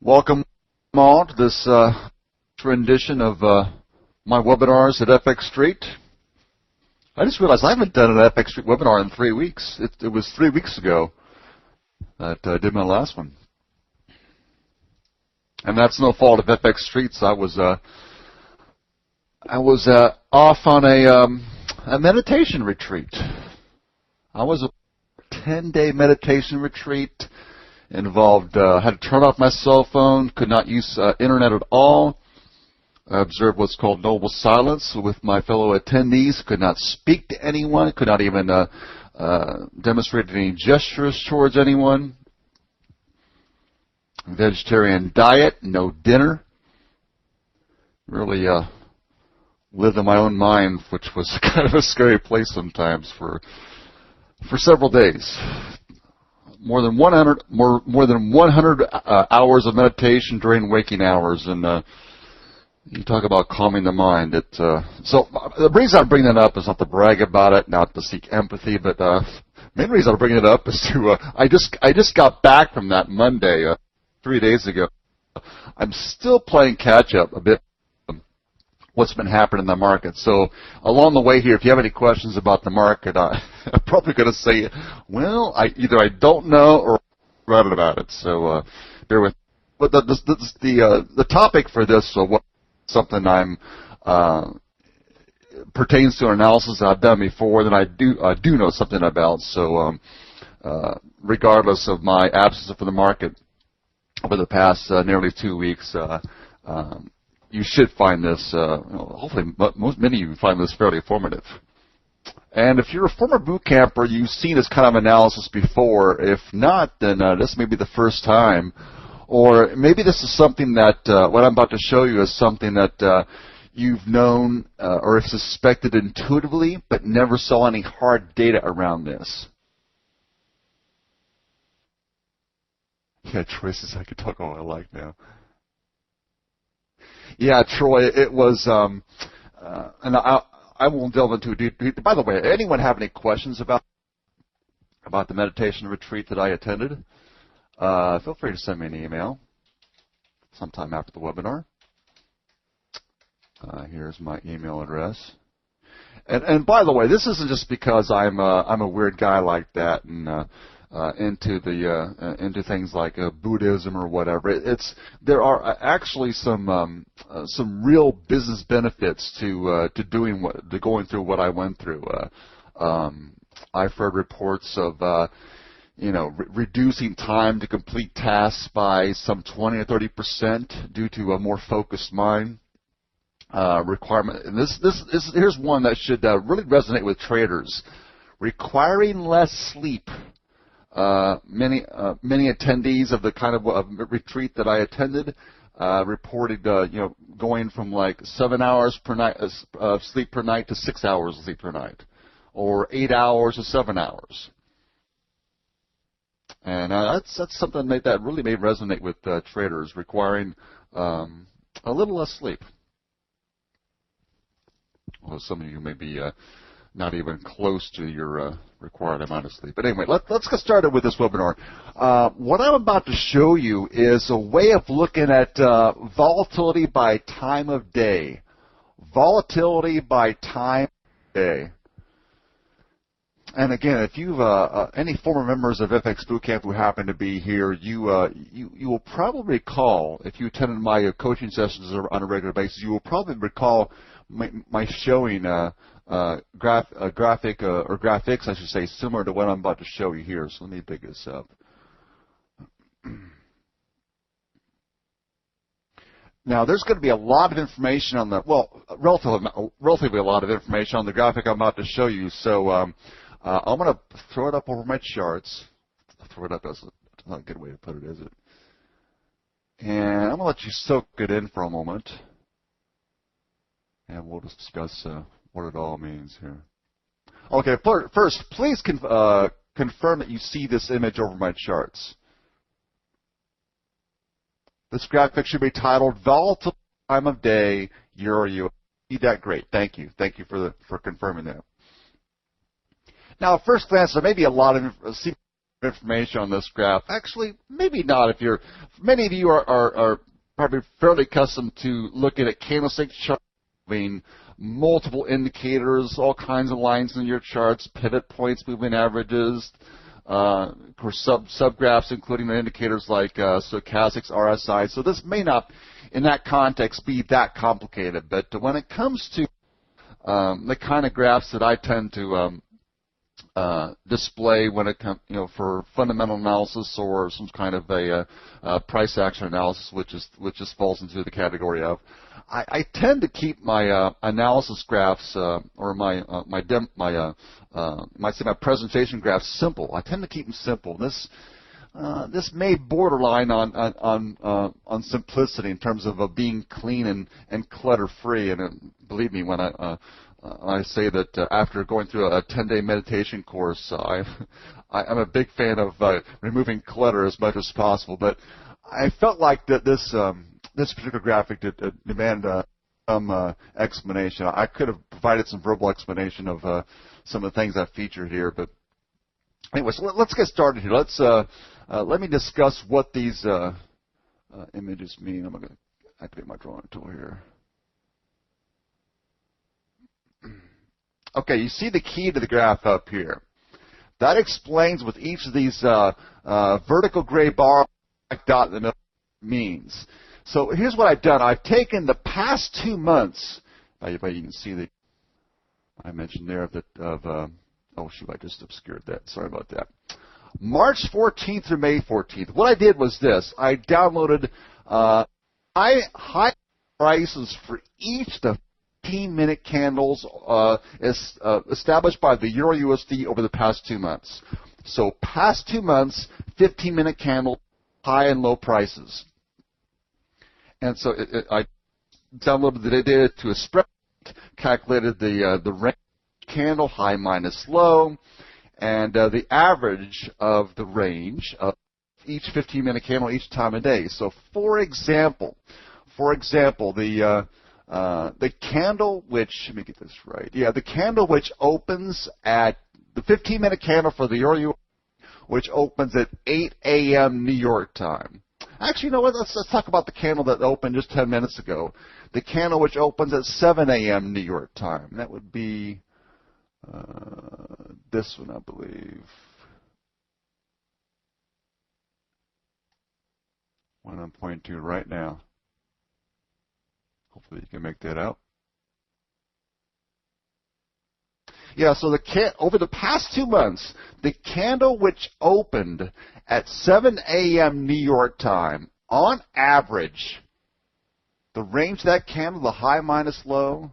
Welcome all to this rendition of my webinars at FX Street. I just realized I haven't done an FX Street webinar in 3 weeks. It was 3 weeks ago that I did my last one. And that's no fault of FX Streets. I was off on a meditation retreat. I was a 10-day meditation retreat. Involved, had to turn off my cell phone, could not use internet at all. I observed what's called noble silence with my fellow attendees, could not speak to anyone, could not even demonstrate any gestures towards anyone. Vegetarian diet, no dinner. Really lived in my own mind, which was kind of a scary place sometimes for several days. More than 100 hours of meditation during waking hours, and you talk about calming the mind. So the reason I bring that up is not to brag about it, not to seek empathy, but main reason I bring it up is to I just got back from that Monday 3 days ago. I'm still playing catch up a bit. What's been happening in the market. So along the way here, if you have any questions about the market, I'm probably going to say, well, either I don't know or read about it. So bear with me. But the topic for this, something I'm pertains to an analysis that I've done before that I do know something about. So regardless of my absence from the market over the past nearly 2 weeks, you should find this, hopefully many of you find this fairly informative. And if you're a former boot camper, you've seen this kind of analysis before. If not, then this may be the first time. Or maybe this is something that, what I'm about to show you is something that you've known or have suspected intuitively, but never saw any hard data around this. Yeah, choices I could talk about I like now. Yeah, Troy, it was, and I won't delve into it. By the way, anyone have any questions about the meditation retreat that I attended? Feel free to send me an email sometime after the webinar. Here's my email address. And by the way, this isn't just because I'm a weird guy like that and into things like Buddhism or whatever. There are actually some real business benefits to going through what I went through. I've heard reports of reducing time to complete tasks by some 20 or 30% due to a more focused mind. Requirement, and here's one that should really resonate with traders: requiring less sleep. Many attendees of the kind of retreat that I attended reported, going from like 7 hours per night of sleep per night to 6 hours of sleep per night, or 8 hours to 7 hours. And that's something that really may resonate with traders, requiring a little less sleep. Well, some of you may be not even close to your required amount of sleep. But anyway, let's get started with this webinar. What I'm about to show you is a way of looking at volatility by time of day. Volatility by time of day. And again, if you've any former members of FX Bootcamp who happen to be here, you will probably recall, if you attended my coaching sessions on a regular basis, you will probably recall my showing graphics, I should say, similar to what I'm about to show you here. So let me pick this up. Now, there's going to be a lot of information on the, relatively a lot of information on the graphic I'm about to show you. So I'm going to throw it up over my charts. Throw it up, that's not a good way to put it, is it? And I'm going to let you soak it in for a moment. And we'll discuss what it all means here. Okay, first, please confirm that you see this image over my charts. This graphic should be titled Volatile Time of Day EUR. See that? Great. Thank you. Thank you for confirming that. Now, at first glance, there may be a lot of information on this graph. Actually, maybe not. If you're, many of you are probably fairly accustomed to looking at candlestick charts, having multiple indicators, all kinds of lines in your charts, pivot points, moving averages, of course, subgraphs, including the indicators like stochastics, RSI. So this may not, in that context, be that complicated. But when it comes to the kind of graphs that I tend to display when it comes, for fundamental analysis or some kind of a price action analysis, which just falls into the category of, I tend to keep my analysis graphs or my presentation graphs simple. I tend to keep them simple. This may borderline on simplicity in terms of being clean and clutter free. And believe me when I say that after going through a 10-day meditation course, I'm a big fan of removing clutter as much as possible. But I felt like that this particular graphic demanded some explanation. I could have provided some verbal explanation of some of the things I featured here, but anyways, let's get started here. Let me discuss what these images mean. I'm going to activate my drawing tool here. Okay, you see the key to the graph up here. That explains what each of these vertical gray bar dot in the middle means. So here's what I've done. I've taken the past 2 months. You can see the I mentioned there oh shoot, I just obscured that. Sorry about that. March 14th through May 14th. What I did was this. I downloaded high prices for each of the 15-minute candles established by the Euro USD over the past 2 months. So past 2 months, 15-minute candle, high and low prices. And so I downloaded the data to a spreadsheet, calculated the range candle, high minus low, and the average of the range of each 15-minute candle each time of day. So for example, the candle which, let me get this right. Yeah, the candle which opens at the 15-minute candle for the Euro, which opens at 8 a.m. New York time. Actually, you know what? Let's talk about the candle that opened just 10 minutes ago. The candle which opens at 7 a.m. New York time. That would be this one, I believe. One I'm pointing to right now. Hopefully you can make that out. Yeah, so over the past 2 months, the candle which opened at 7 a.m. New York time, on average, the range of that candle, the high minus low,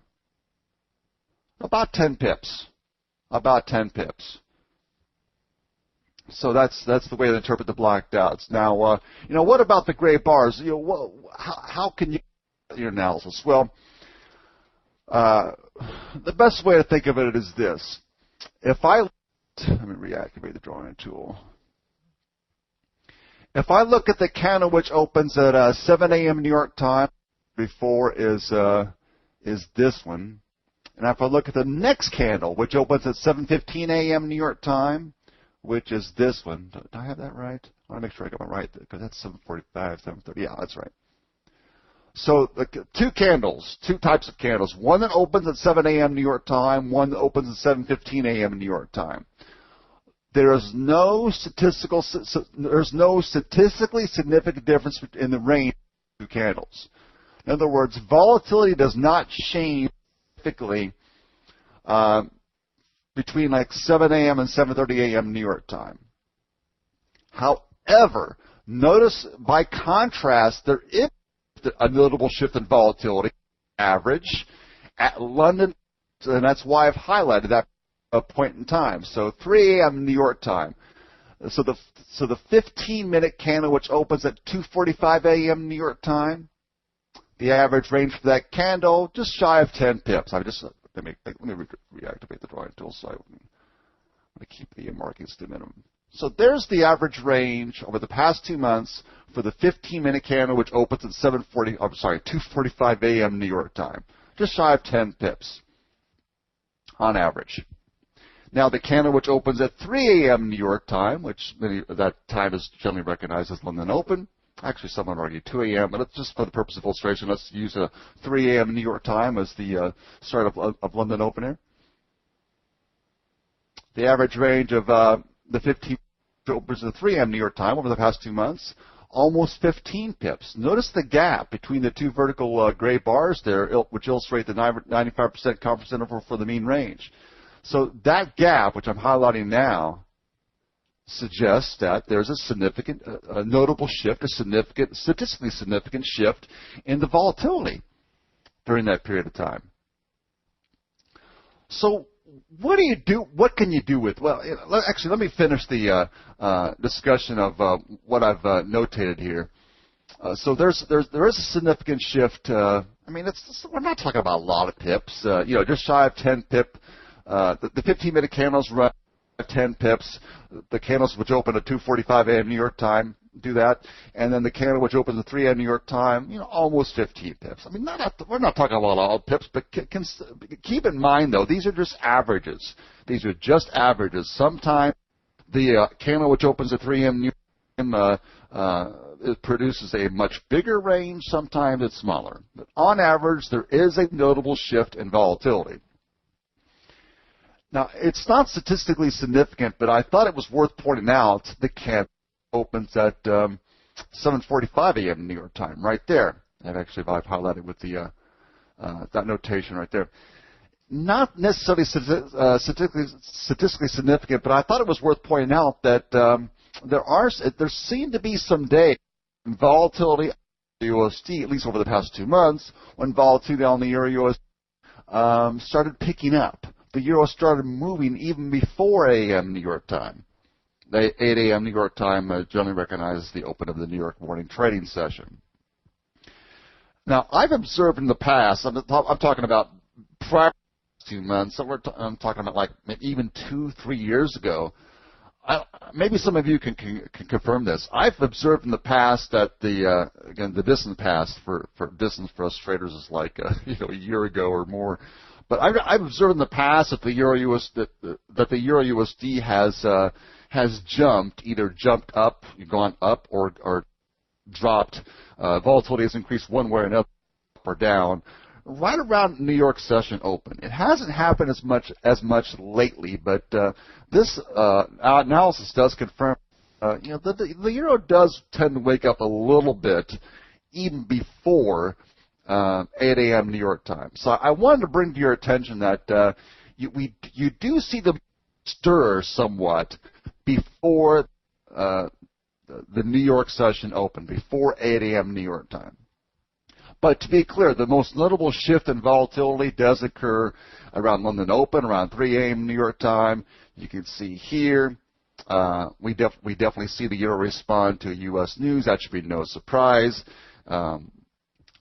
about 10 pips. About 10 pips. So that's the way to interpret the black dots. Now, what about the gray bars? How can you do your analysis? Well, the best way to think of it is this. Let me reactivate the drawing tool. If I look at the candle which opens at 7 a.m. New York time, before is this one. And if I look at the next candle, which opens at 7:15 a.m. New York time, which is this one. Do I have that right? I want to make sure I got it right, because that's 7:45, 7:30. Yeah, that's right. So two types of candles. One that opens at 7 a.m. New York time, one that opens at 7:15 a.m. New York time. There's no statistically significant difference in the range of two candles. In other words, volatility does not change significantly between like 7 a.m. and 7:30 a.m. New York time. However, notice by contrast, there is a notable shift in volatility average at London, and that's why I've highlighted that point in time. So 3 a.m. New York time. So the 15-minute candle which opens at 2:45 a.m. New York time, the average range for that candle just shy of 10 pips. Let me reactivate the drawing tool so I want to keep the markings to minimum. So there's the average range over the past 2 months for the 15-minute candle which opens at 2:45 a.m. New York time, just shy of 10 pips on average. Now the candle which opens at 3 a.m. New York time, which that time is generally recognized as London Open. Actually, someone argued 2 a.m., but it's just for the purpose of illustration. Let's use a 3 a.m. New York time as the start of London Open here. The average range of the 15 opens at 3 a.m. New York time over the past 2 months, almost 15 pips. Notice the gap between the two vertical gray bars there, which illustrate the 95% confidence interval for the mean range. So that gap, which I'm highlighting now, suggests that there's a significant, a notable shift, a significant, statistically significant shift in the volatility during that period of time. So what do you do? What can you do with? Well, actually, let me finish the discussion of what I've notated here. So there is a significant shift. I mean, we're not talking about a lot of pips. Just shy of 10 pip. The 15-minute candles run 10 pips. The candles which open at 2:45 a.m. New York time do that, and then the candle which opens at 3 a.m. New York time, almost 15 pips. I mean, we're not talking about all pips, but keep in mind though, these are just averages. These are just averages. Sometimes the candle which opens at 3 a.m. New York time it produces a much bigger range. Sometimes it's smaller, but on average, there is a notable shift in volatility. Now, it's not statistically significant, but I thought it was worth pointing out the candle opens at 7:45 a.m. New York time, right there. And actually, I've highlighted with the that notation right there. Not necessarily statistically significant, but I thought it was worth pointing out that there seem to be some days when volatility on the USD, at least over the past 2 months, when volatility on the Euro-USD started picking up. The euro started moving even before 8 a.m. New York time. The 8 a.m. New York time generally recognizes the open of the New York morning trading session. Now, I've observed in the past, I'm talking about prior to 2 months, so I'm talking about like even 2-3 years ago. Maybe some of you can confirm this. I've observed in the past that again, the distant past for distance for us traders is like a year ago or more. But I've observed in the past that the Euro-USD has jumped, either jumped up, gone up, or dropped. Volatility has increased one way or another, up or down, right around New York session open. It hasn't happened as much lately, but this analysis does confirm. The euro does tend to wake up a little bit, even before 8 a.m. New York time. So I wanted to bring to your attention that you do see them stir somewhat before the New York session open, before 8 a.m. New York time. But to be clear, the most notable shift in volatility does occur around London Open, around 3 a.m. New York time. You can see here, we definitely see the euro respond to U.S. news. That should be no surprise.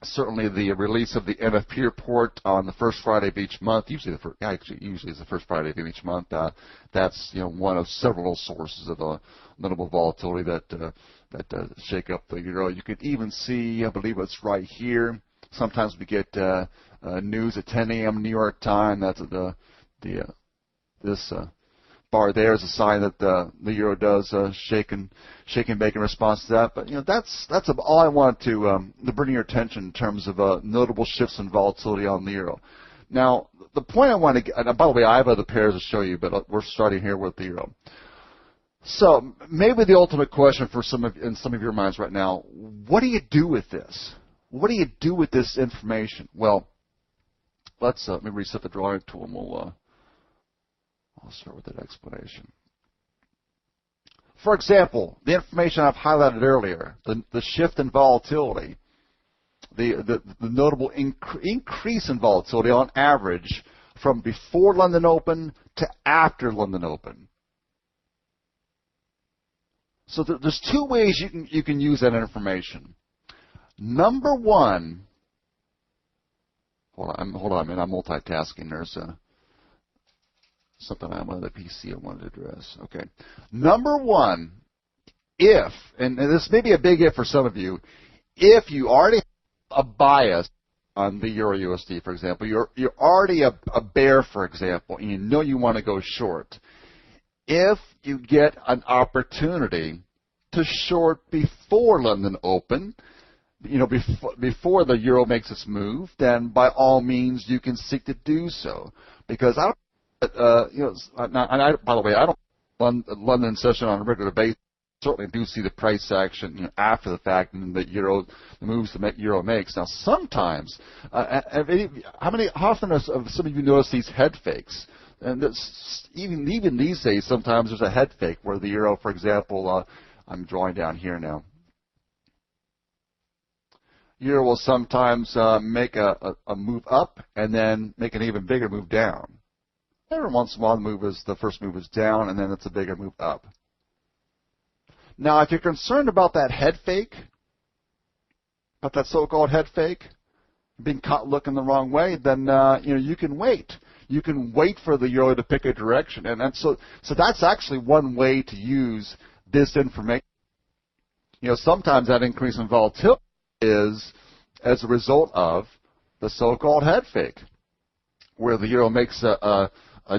Certainly, the release of the NFP report on the first Friday of each month, usually it's the first Friday of each month. That's one of several sources of notable volatility that shake up the euro. You could even see, I believe it's right here. Sometimes we get news at 10 a.m. New York time. That's this bar there is a sign that the euro does shake and bake in response to that. But that's all I wanted to bring your attention in terms of notable shifts in volatility on the euro. Now, the point I want to get, and by the way, I have other pairs to show you, but we're starting here with the euro. So maybe the ultimate question for some of your minds right now: what do you do with this? What do you do with this information? Well, let's let me reset the drawing tool, and I'll start with that explanation. For example, the information I've highlighted earlier, the shift in volatility, the notable increase in volatility on average from before London Open to after London Open. So there's two ways you can use that information. Number one, hold on, man, I'm multitasking. There's something on the PC I wanted to address. Okay. Number one, if, and this may be a big if for some of you, if you already have a bias on the Euro USD, for example, you're already a bear, for example, and you know you want to go short. If you get an opportunity to short before London Open, before the euro makes its move, then by all means you can seek to do so. Because I don't, by the way, I don't London session on a regular basis. Certainly do see the price action after the fact and the moves the euro makes. Now sometimes, how often have some of you noticed these head fakes? And even these days, sometimes there's a head fake where the euro, for example, I'm drawing down here now. Euro will sometimes make a move up and then make an even bigger move down. Every once in a while, the first move is down, and then it's a bigger move up. Now, if you're concerned about that head fake, about that so-called head fake, being caught looking the wrong way, then you can wait. You can wait for the euro to pick a direction, and so that's actually one way to use this information. Sometimes that increase in volatility is as a result of the so-called head fake, where the euro makes a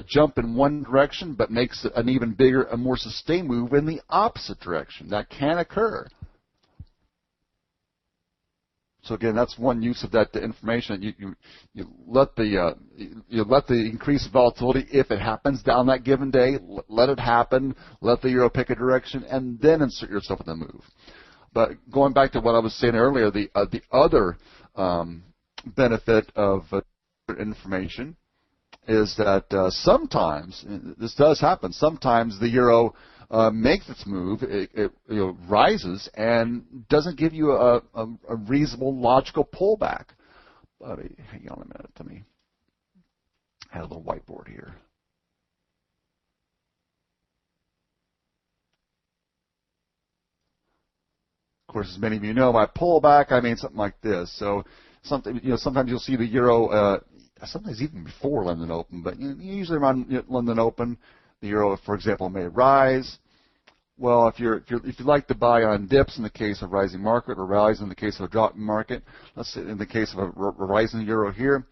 jump in one direction, but makes an even bigger and more sustained move in the opposite direction. That can occur. So again, that's one use of that information. You let the increase in volatility, if it happens down that given day, let it happen. Let the euro pick a direction, and then insert yourself in the move. But going back to what I was saying earlier, the other benefit of information is that sometimes, this does happen, sometimes the euro makes its move, it rises, and doesn't give you a reasonable, logical pullback. Buddy, hang on a minute, let me add a little whiteboard here. Of course, as many of you know, by pullback, I mean something like this. So sometimes you'll see the euro, sometimes even before London Open, but usually around London Open, the euro, for example, may rise. Well, if you like to buy on dips in the case of rising market, or rise in the case of a dropping market, let's say in the case of a rising euro here,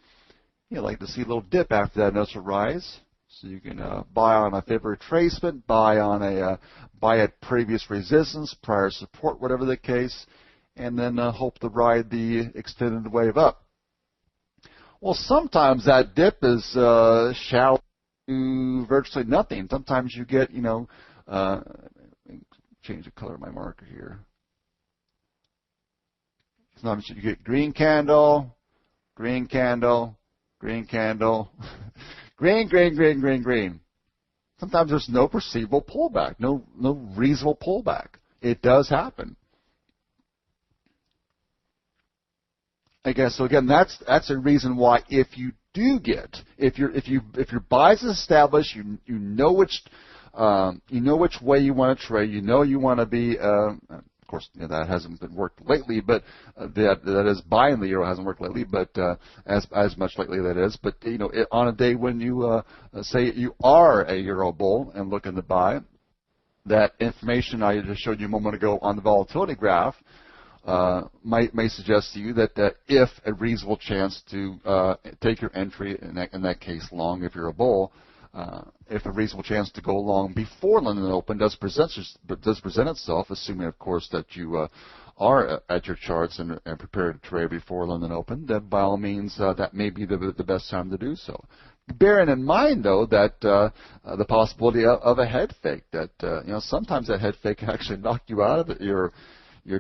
you like to see a little dip after that initial rise. So you can buy on a favorite retracement, buy at previous resistance, prior support, whatever the case, and then hope to ride the extended wave up. Well, sometimes that dip is shallow to virtually nothing. Sometimes you get, change the color of my marker here. Sometimes you get green candle, green candle, green candle, green, green, green, green, green. Sometimes there's no perceivable pullback, no reasonable pullback. It does happen. I guess so. Again, that's a reason why if you do get, if your bias is established, you know which way you want to trade. You know you want to be. Of course, that hasn't been worked lately, but that is buying the euro hasn't worked lately, but as much lately that is. But on a day when you say you are a euro bull and looking to buy, that information I just showed you a moment ago on the volatility graph may suggest to you that if a reasonable chance to take your entry in that case long, if you're a bull. If a reasonable chance to go long before London Open does present itself, assuming, of course, that you are at your charts and prepared to trade before London Open, then by all means that may be the best time to do so. Bearing in mind, though, that the possibility of a head fake, that sometimes that head fake can actually knock you out of your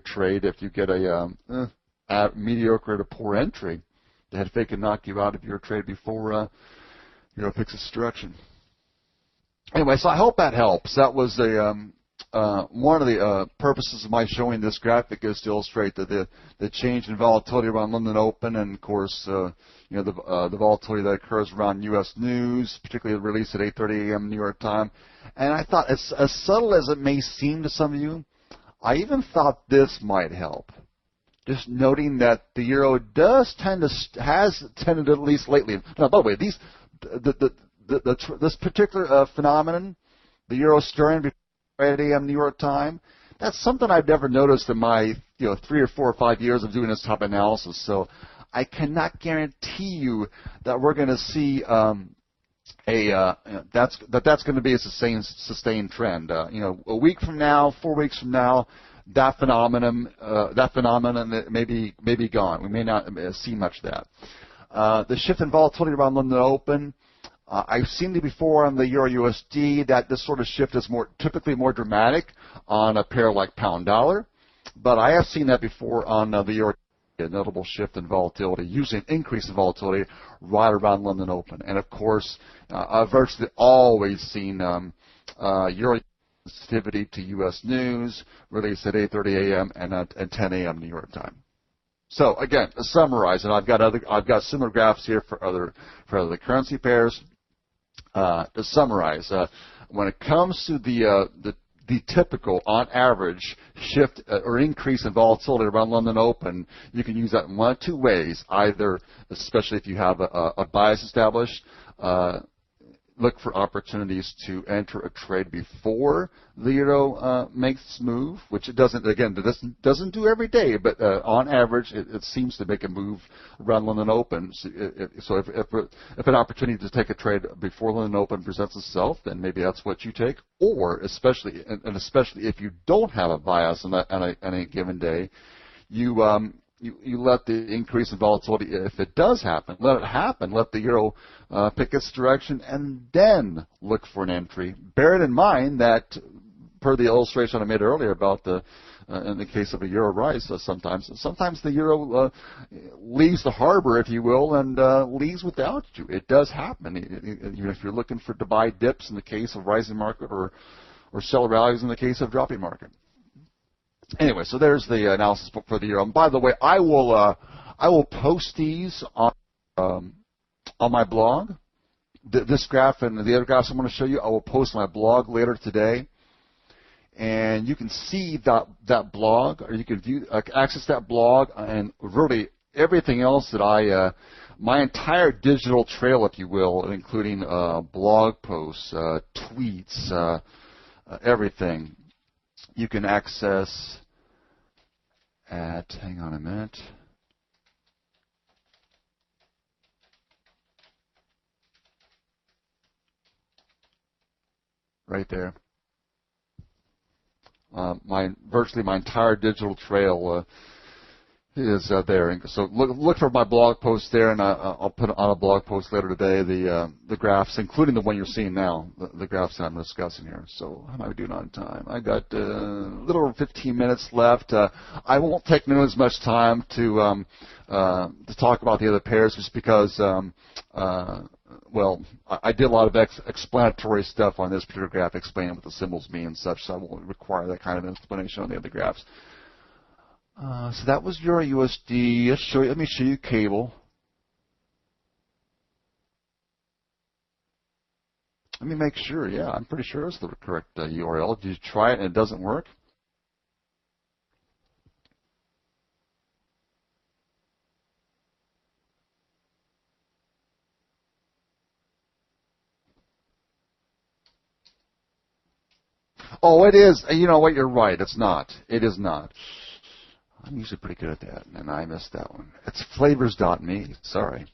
trade if you get a mediocre to poor entry. The head fake can knock you out of your trade before picks its direction. Anyway, so I hope that helps. That was one of the purposes of my showing this graphic is to illustrate the change in volatility around London Open, and of course, the volatility that occurs around U.S. news, particularly the release at 8:30 a.m. New York time. And I thought, as subtle as it may seem to some of you, I even thought this might help. Just noting that the euro has tended, at least lately. Now, by the way, this particular phenomenon, the euro stirring before 8 a.m. New York time, that's something I've never noticed in my 3 or 4 or 5 years of doing this type of analysis. So I cannot guarantee you that we're going to see that's going to be a sustained trend. A week from now, 4 weeks from now, that phenomenon may be gone. We may not see much of that. The shift in volatility around London Open. I've seen it before on the Euro USD that this sort of shift is typically more dramatic on a pair like pound dollar, but I have seen that before on the Euro. A notable shift in volatility, usually an increase in volatility right around London Open. And of course, I've virtually always seen Euro sensitivity to U.S. news released at 8:30 a.m. and at 10 a.m. New York time. So again, to summarize, and I've got similar graphs here for other currency pairs. To summarize, when it comes to the typical, on average, shift or increase in volatility around London Open, you can use that in one of two ways. Either, especially if you have a bias established, look for opportunities to enter a trade before the euro makes its move, which it doesn't do every day, but on average, it seems to make a move around London Open. So if an opportunity to take a trade before London Open presents itself, then maybe that's what you take. Or especially if you don't have a bias on a given day, you let the increase in volatility, if it does happen, let it happen. Let the euro pick its direction, and then look for an entry. Bear it in mind that, per the illustration I made earlier about in the case of a euro rise, sometimes the euro leaves the harbor, if you will, and leaves without you. It does happen. Even if you're looking to buy dips in the case of rising market or sell rallies in the case of dropping market. Anyway, so there's the analysis for the euro. And by the way, I will post these on my blog. This graph and the other graphs I'm going to show you, I will post on my blog later today, and you can see that blog, or you can access that blog, and really everything else that my entire digital trail, if you will, including blog posts, tweets, everything. You can access at, hang on a minute, right there. Virtually my entire digital trail is there. And so look for my blog post there, and I'll put on a blog post later today the graphs, including the one you're seeing now, the graphs that I'm discussing here. So how am I doing on time? I got a little over 15 minutes left. I won't take nearly as much time to talk about the other pairs, just because I did a lot of explanatory stuff on this particular graph, explaining what the symbols mean and such, so I won't require that kind of explanation on the other graphs. So that was Euro USD. Let me show you cable. Let me make sure. Yeah, I'm pretty sure it's the correct URL. Did you try it and it doesn't work? Oh, it is. You know what? You're right. It's not. It is not. I'm usually pretty good at that, and I missed that one. It's flavors.me. Sorry.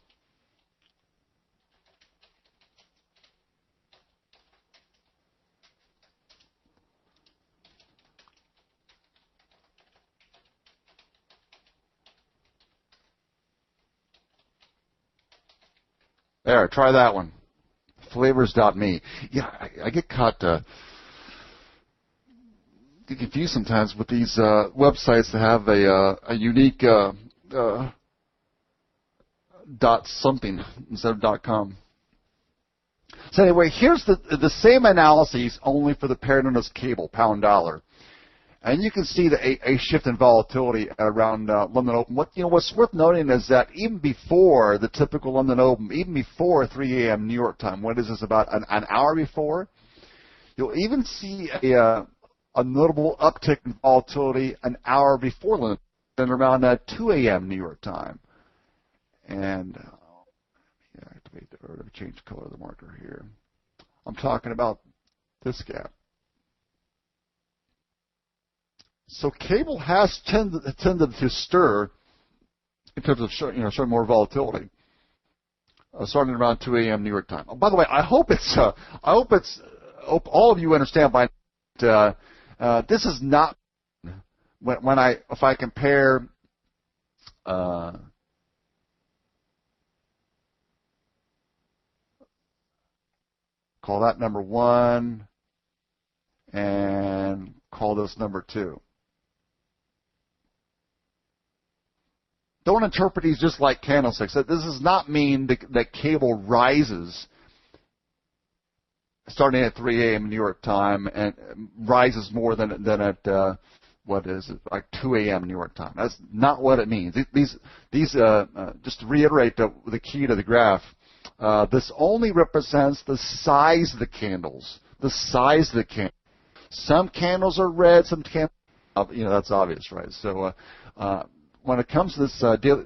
There, try that one. Flavors.me. Yeah, I get caught confused sometimes with these websites that have a unique dot something instead of .com. So anyway, here's the same analyses, only for the pair known as cable, pound dollar. And you can see a shift in volatility around London Open. What's worth noting is that even before the typical London Open, even before 3 a.m. New York time, what is this, about an hour before, you'll even see a notable uptick in volatility an hour before London, then around 2 a.m. New York time. And activate or change the color of the marker here. I'm talking about this gap. So cable has tended to stir in terms of showing more volatility, starting around 2 a.m. New York time. Oh, by the way, I hope all of you understand by this is not if I compare call that number 1 and call this number 2. Don't interpret these just like candlesticks. This does not mean that cable rises starting at 3 a.m. New York time and rises more than at what is it, like 2 a.m. New York time. That's not what it means. These just to reiterate the key to the graph. This only represents the size of the candles. The size of the candle. Some candles are red, some candles, that's obvious, right? So when it comes to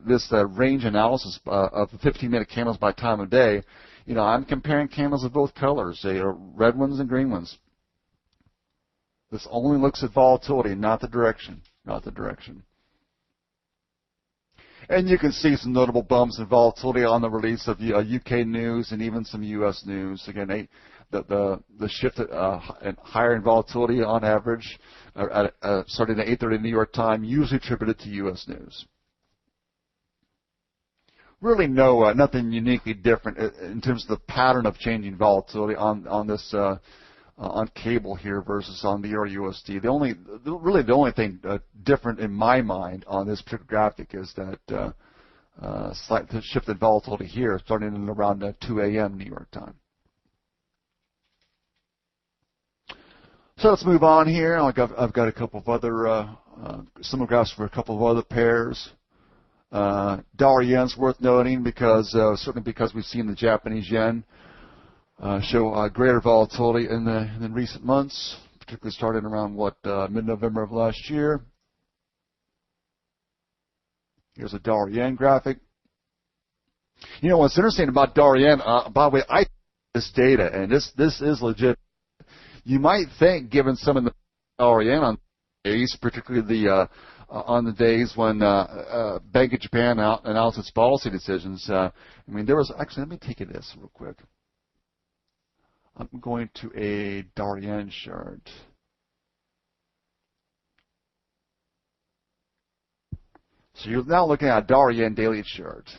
this range analysis of the 15-minute candles by time of day, I'm comparing candles of both colors, red ones and green ones. This only looks at volatility, not the direction. Not the direction. And you can see some notable bumps in volatility on the release of UK news and even some US news. Again, the shift and higher in volatility on average, starting at 8:30 New York time, usually attributed to US news. Really nothing uniquely different in terms of the pattern of changing volatility on this on cable here versus on the EUR/USD. The only thing different in my mind on this particular graphic is that slight shift in volatility here, starting in around 2 a.m. New York time. So let's move on here. I've got a couple of other similar graphs for a couple of other pairs. Dollar yen's worth noting because certainly because we've seen the Japanese yen show greater volatility in recent months, particularly starting around mid-November of last year. Here's a dollar yen graphic. What's interesting about dollar yen, by the way, I this data, and this is legit. You might think, given some of the dollar yen on days, particularly on the days when Bank of Japan announced its policy decisions. There was actually. Let me take this real quick. I'm going to a dollar yen chart. So you're now looking at a dollar yen daily chart.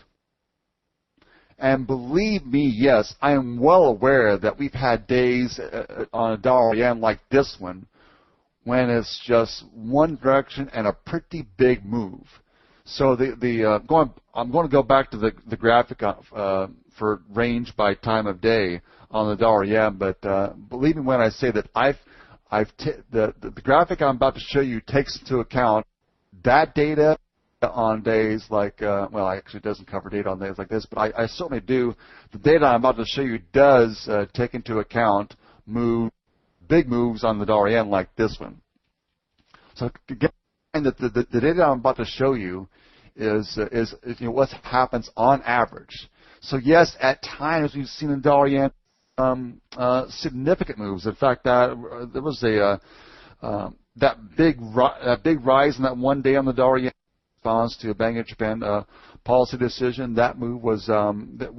And believe me, yes, I am well aware that we've had days on a dollar yen like this one when it's just one direction and a pretty big move. So I'm going to go back to the graphic for range by time of day on the dollar yen, but believe me when I say that the graphic I'm about to show you takes into account that data on days like, actually it doesn't cover data on days like this, but I certainly do. The data I'm about to show you does take into account big moves on the dollar yen like this one. So again, the data I'm about to show you is what happens on average. So yes, at times we've seen in dollar yen significant moves. In fact, there was that big rise in that one day on the dollar yen response to a Bank of Japan policy decision. That move was that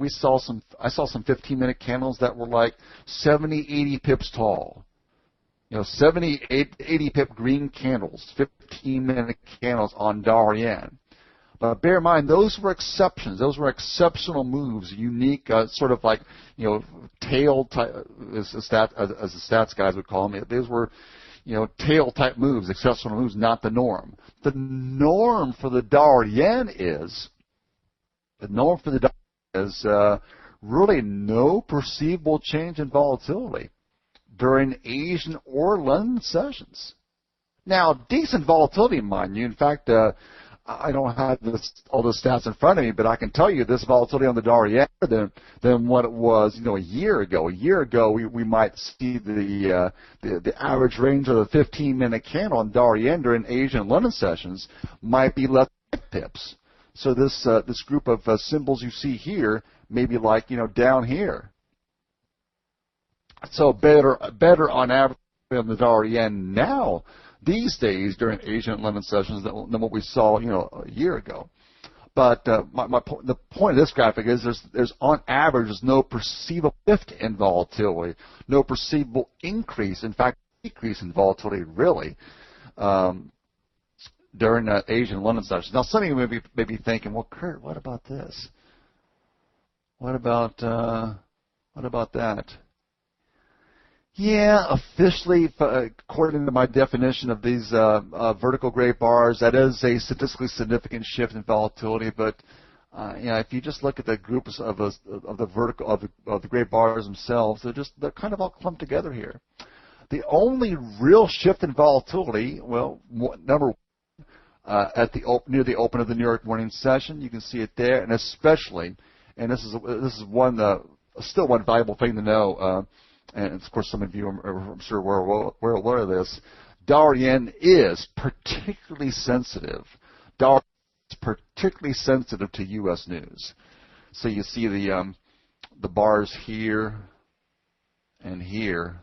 I saw some 15-minute candles that were like 70, 80 pips tall. 70, 80 pip green candles, 15-minute candles on dollar yen. But bear in mind, those were exceptions. Those were exceptional moves, unique, sort of like, tail type, as the stats guys would call them. Those were, tail type moves, exceptional moves, not the norm. The norm for the dollar yen is really no perceivable change in volatility during Asian or London sessions. Now, decent volatility, mind you. In fact, I don't have all the stats in front of me, but I can tell you this volatility on the dollar yen than what it was, a year ago. A year ago, we might see the average range of the 15-minute candle on dollar yen during Asian and London sessions might be less than 5 pips. So this group of symbols you see here may be like down here. So better on average on the dollar yen now these days during Asian and London sessions than what we saw a year ago. But the point of this graphic is there's on average there's no perceivable shift in volatility, no perceivable increase, in fact decrease in volatility really during the Asian London session. Now some of you may be thinking, well, Curt, what about this? What about that? Yeah, officially, according to my definition of these vertical gray bars, that is a statistically significant shift in volatility. But if you just look at the groups of the gray bars themselves, they're kind of all clumped together here. The only real shift in volatility, well, number one, near the open of the New York morning session, you can see it there, and especially, and this is still one valuable thing to know. And of course, some of you are, I'm sure, were aware of this. Dollar yen is particularly sensitive. Dollar is particularly sensitive to U.S. news. So you see the bars here and here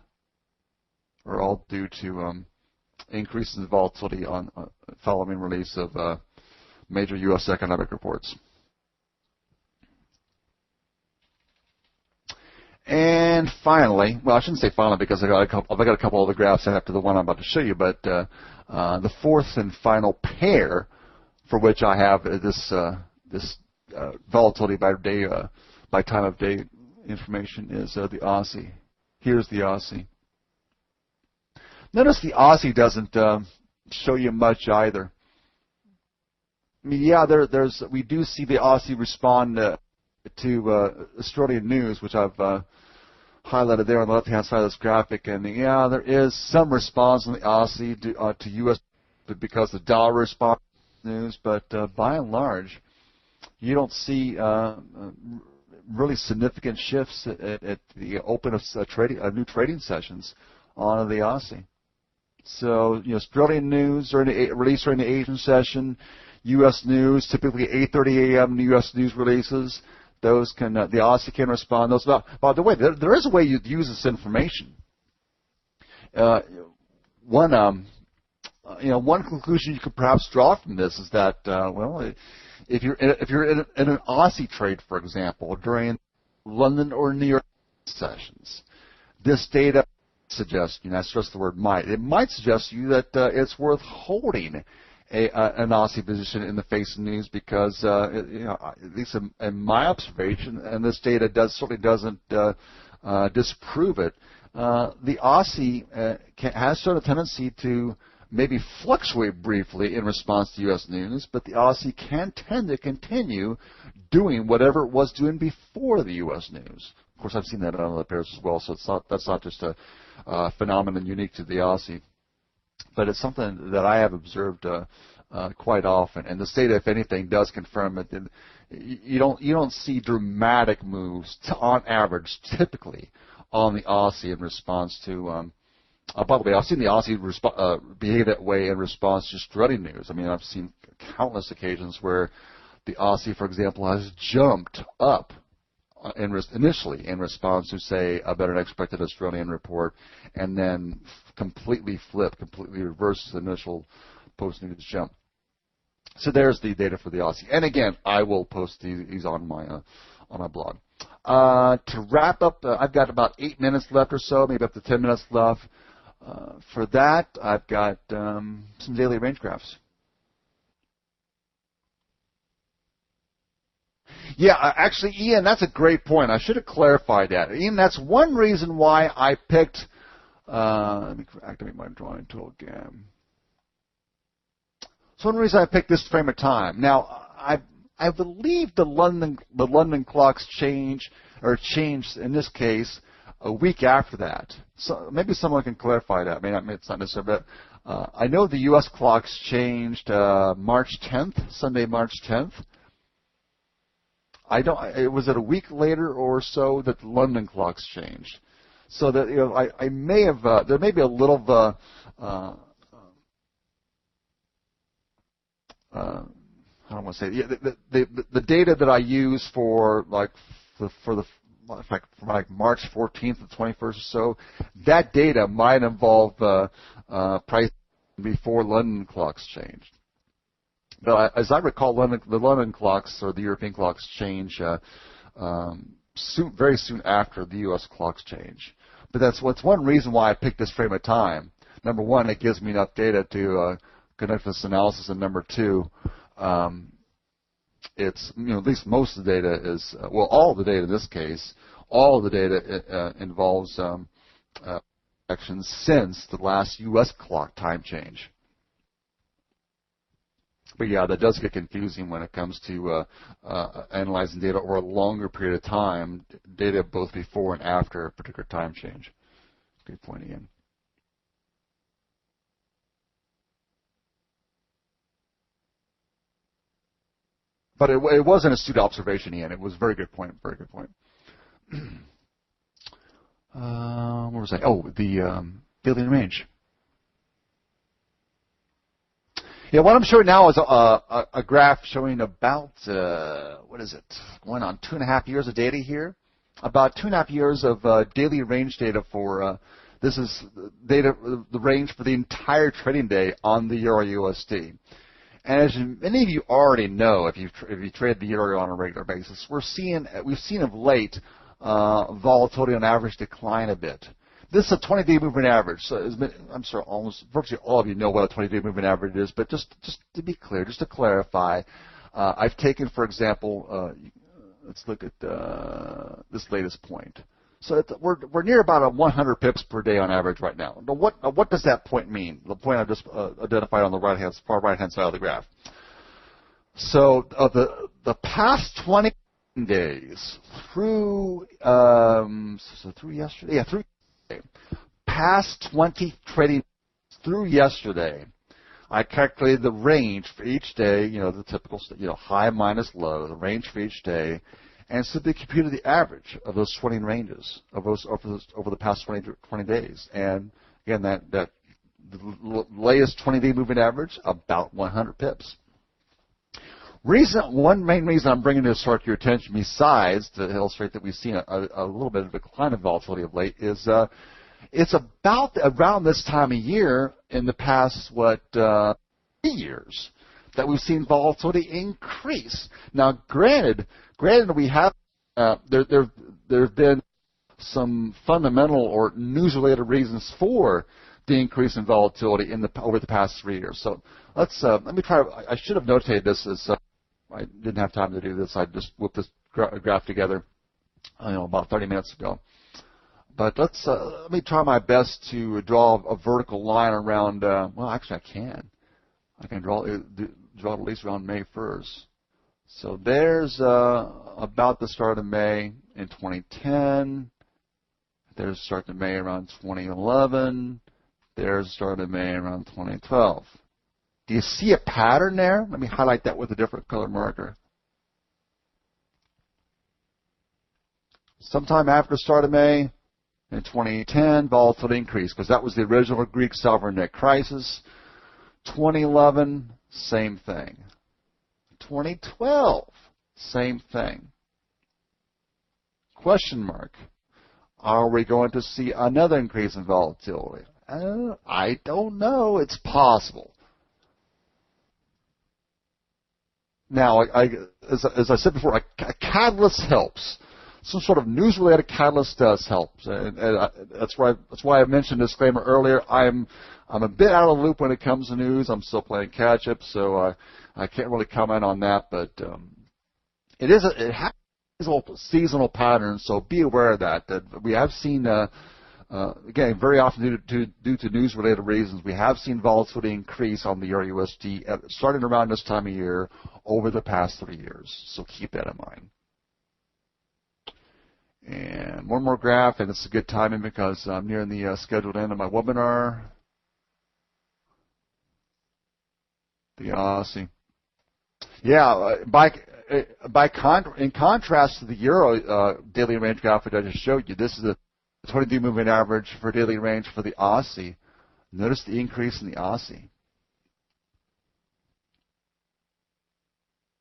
are all due to increases in volatility on following release of major U.S. economic reports. And finally, well, I shouldn't say finally because I've got a couple other graphs after the one I'm about to show you, but the fourth and final pair for which I have this volatility by day, by time of day information is the Aussie. Here's the Aussie. Notice the Aussie doesn't show you much either. I mean, yeah, we do see the Aussie respond to Australian news, which I've highlighted there on the left-hand side of this graphic, and yeah, there is some response in the Aussie to U.S. because the dollar responds to news, but by and large, you don't see really significant shifts at the open of new trading sessions on the Aussie. So, Australian news released during the Asian session, U.S. news, typically 8:30 a.m. U.S. news releases. Those can the Aussie can respond. Those by the way, there is a way you'd use this information. One conclusion you could perhaps draw from this is that if you're in an Aussie trade, for example, during London or New York sessions, this data suggests, I stress the word might. It might suggest to you that it's worth holding an Aussie position in the face of news because, at least in my observation, and this data certainly doesn't disprove it, the Aussie has shown a tendency to maybe fluctuate briefly in response to U.S. news, but the Aussie can tend to continue doing whatever it was doing before the U.S. news. Of course, I've seen that on other pairs as well, so that's not just a phenomenon unique to the Aussie. But it's something that I have observed quite often, and this data, if anything, does confirm it. You don't see dramatic moves on average, typically, on the Aussie in response to. By the way, I've seen the Aussie behave that way in response to Australian news. I mean, I've seen countless occasions where the Aussie, for example, has jumped up initially in response to, say, a better-than-expected Australian report, and then completely reverses the initial post-news jump. So there's the data for the Aussie. And again, I will post these on my blog. To wrap up, I've got about 8 minutes left or so, maybe up to 10 minutes left. For that, I've got some daily range graphs. Yeah, actually, Ian, that's a great point. I should have clarified that. Ian, that's one reason why I picked, let me activate my drawing tool again. So one reason I picked this frame of time. Now, I believe the London clocks changed in this case a week after that. So maybe someone can clarify that. Maybe it's not necessary, but I know the U.S. clocks changed March 10th, Sunday, March 10th. Was it a week later or so that the London clocks changed? So that I may have there may be a little I don't want to say the data that I use for March 14th to 21st or so, that data might involve price before London clocks changed. But as I recall, the London clocks or the European clocks change very soon after the U.S. clocks change. But that's one reason why I picked this frame of time. Number one, it gives me enough data to conduct this analysis, and number two, it's at least most of the data is all of the data in this case, all of the data involves actions since the last U.S. clock time change. But yeah, that does get confusing when it comes to analyzing data over a longer period of time, data both before and after a particular time change. Good point again. But it was an astute observation, Ian. It was a very good point. Very good point. What was I? Oh, the daily range. Yeah, what I'm showing now is a graph showing about, what is it, going on 2.5 years of data here. About 2.5 years of daily range data for, this is data, the range for the entire trading day on the Euro USD. And as many of you already know, if you trade the Euro on a regular basis, we've seen of late volatility on average decline a bit. This is a 20-day moving average. So I'm sure almost virtually all of you know what a 20-day moving average is, but just to be clear, just to clarify, I've taken, for example, let's look at this latest point. So we're near about a 100 pips per day on average right now. But what does that point mean? The point I just identified on the far right-hand side of the graph. So the past 20 days through through yesterday, past 20 trading through yesterday, I calculated the range for each day, the typical, high minus low, the range for each day, and simply computed the average of those 20 ranges of those over the past 20 days. And again, that the latest 20-day moving average, about 100 pips. One main reason I'm bringing this to your attention, besides to illustrate that we've seen a little bit of decline of volatility of late, is it's about around this time of year in the past 3 years that we've seen volatility increase. Now, granted, we have there have been some fundamental or news-related reasons for the increase in volatility over the past 3 years. So let me try. I should have notated this as I didn't have time to do this. I just whipped this graph together, about 30 minutes ago. But let me try my best to draw a vertical line around. Well, actually, I can. I can draw it at least around May 1st. So there's about the start of May in 2010. There's the start of May around 2011. There's the start of May around 2012. Do you see a pattern there? Let me highlight that with a different color marker. Sometime after the start of May in 2010, volatility increased because that was the original Greek sovereign debt crisis. 2011, same thing. 2012, same thing. Question mark. Are we going to see another increase in volatility? I don't know. It's possible. Now, as I said before, a catalyst helps. Some sort of news-related catalyst does help, and that's why I mentioned disclaimer earlier. I'm a bit out of the loop when it comes to news. I'm still playing catch-up, so I can't really comment on that. But it has seasonal patterns, so be aware of that. That we have seen. Again, very often due to news-related reasons, we have seen volatility increase on the Euro USD starting around this time of year over the past 3 years. So keep that in mind. And one more graph, and it's a good timing because I'm nearing the scheduled end of my webinar. The Aussie. Yeah, in contrast to the Euro daily range graph that I just showed you, this is the 20-day moving average for daily range for the Aussie. Notice the increase in the Aussie.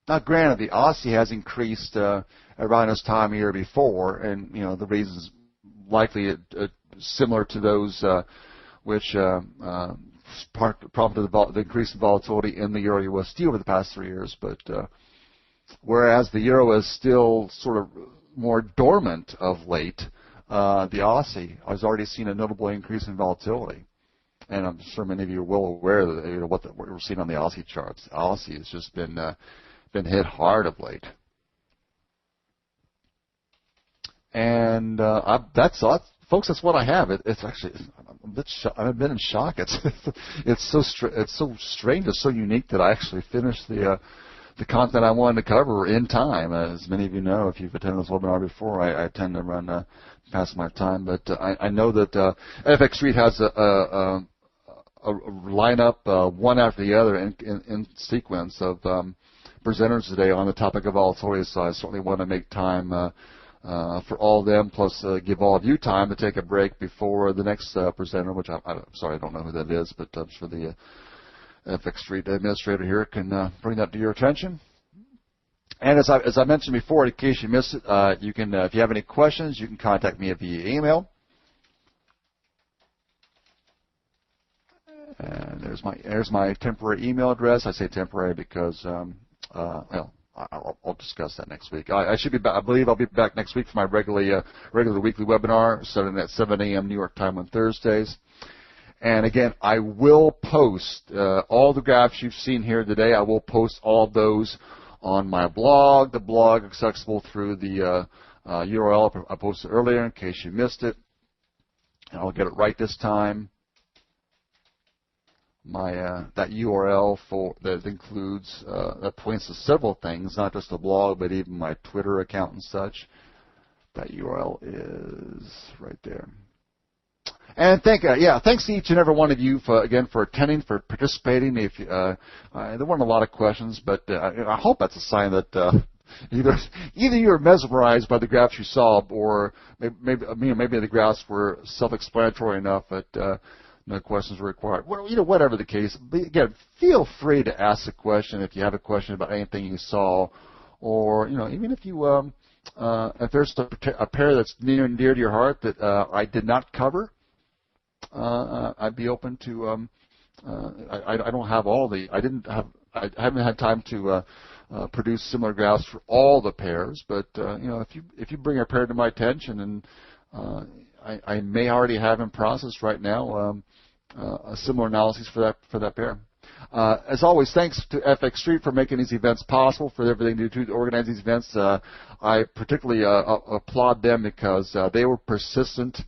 Now, granted, the Aussie has increased around this time of year before, and the reasons likely similar to those which prompted the increase in volatility in the euro USD over the past 3 years. But whereas the euro is still sort of more dormant of late, the Aussie has already seen a notable increase in volatility. And I'm sure many of you are well aware of what we're seeing on the Aussie charts. The Aussie has just been hit hard of late. And that's all, folks. That's what I have. It's actually I've been in shock. It's so strange. It's so unique that I actually finished the content I wanted to cover in time. As many of you know, if you've attended this webinar before, I tend to run past my time. But I know that FX Street has a lineup one after the other in sequence of presenters today on the topic of volatility. So I certainly want to make time for all of them, plus give all of you time to take a break before the next presenter, which I'm sorry, I don't know who that is, but I'm sure the FX Street administrator here can bring that to your attention. And as I mentioned before, in case you missed it, you can, if you have any questions, you can contact me via email. And there's my temporary email address. I say temporary because well, I'll discuss that next week. I should be back. I believe I'll be back next week for my regular weekly webinar, starting at 7 a.m. New York time on Thursdays. And again, I will post all the graphs you've seen here today. I will post all of those on my blog. The blog is accessible through the URL I posted earlier in case you missed it. And I'll get it right this time. That URL that includes that points to several things, not just the blog, but even my Twitter account and such. That URL is right there. And thanks to each and every one of you for attending, for participating. There weren't a lot of questions, but I hope that's a sign that either you were mesmerized by the graphs you saw, or maybe the graphs were self-explanatory enough that no questions were required. Well, whatever the case. But again, feel free to ask a question if you have a question about anything you saw, or even if you if there's a pair that's near and dear to your heart that I did not cover, I'd be open to. I don't have all the. I haven't had time to produce similar graphs for all the pairs, but if you bring a pair to my attention, and I may already have in process right now a similar analysis for that pair. As always, thanks to FX Street for making these events possible, for everything they do to organize these events. I particularly applaud them because they were persistent,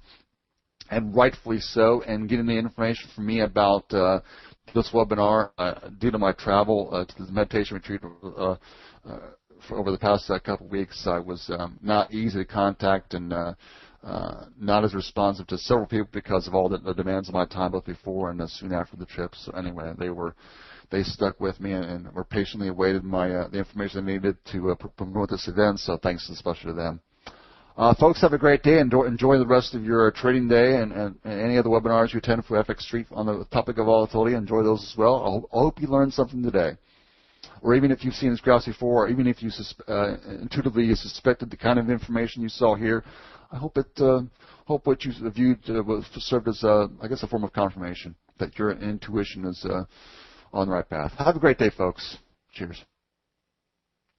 and rightfully so, in getting the information from me about this webinar due to my travel to the meditation retreat for over the past couple of weeks. I was not easy to contact and not as responsive to several people because of all the demands of my time, both before and soon after the trip. So anyway, they stuck with me and were patiently awaited the information they needed to promote this event. So thanks especially to them. Folks, have a great day. Enjoy the rest of your trading day and any other webinars you attend for FX Street on the topic of volatility. Enjoy those as well. I hope you learned something today. Or even if you've seen this graph before, or even if you intuitively suspected the kind of information you saw here, I hope what you viewed served as, a form of confirmation that your intuition is on the right path. Have a great day, folks. Cheers.